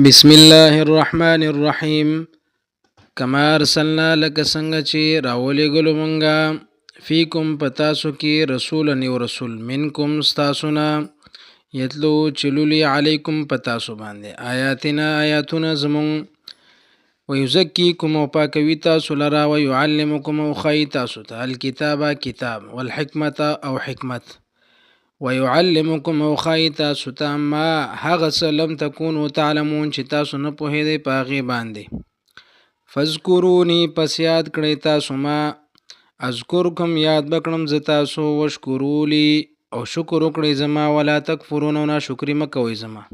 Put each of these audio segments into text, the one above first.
بسم الله الرحمن الرحیم. کما ارسلنا لک څنګه چې راولېږلو مونږه فیکم پتاسو کې رسولا یو رسول منکم ستاسونا یتلو چلولی علیکم پتاسو باندې آیاتنا آیاتونه زمون ویزکیکم او پاکوي تاسو لرا ویعلمکم او ښیي تاسو ته الکتابه کتاب والحکمت او حکمت ويعلمكم او ښیي تاسو ته ما هغه څه لم تکونو تعلمون چې تاسو نه پوهېدئ په هغې باندې فذکروني پس یاد کړئ تاسو ما اذکرکم یاد بکړم زه تاسو وشکرولی او شکر وکړئ زما ولا تکفرون او ناشکري مه کوئ زما.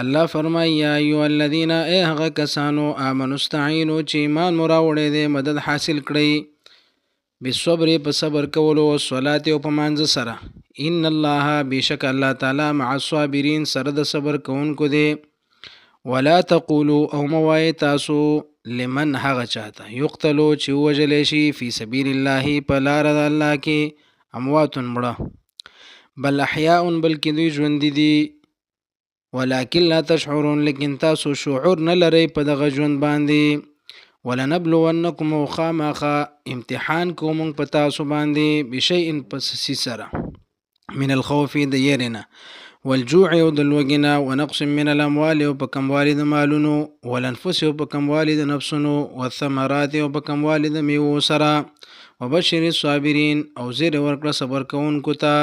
الله فرمایي یا ایها الذین ای هغه کسانو آمنوا استعینوا چې ایمان مو راوړی دی مدد حاصل کړئ بالصبر په صبر کولو او صلات او په مانځه سره ان الله بشک الله تعالی مع الصابرین سره د صبر کوونکو دی. ولا تقولوا او موای تاسو لمن هغه چاته یقتلو چې وجلی شي فی سبیل الله په لار د الله کې اموات مړه بل احیاء بلکې دوی ژوند دي ولکن لا تشعرون لیکن تاسو شعور نه لرئ په دغه ژوند باندې. ولنبلونکم خامخا امتحان کوم په تاسو باندې بشیء پس سره من الخوف د يرنا والجوع او د لوګنا ونقص من الاموال او په کموالي د مالونو والانفس او په کموالي د نفسونو والثمرات او په کموالي د میوه سره وبشر الصابرین او زیر ورکړه صبر کوونکو ته.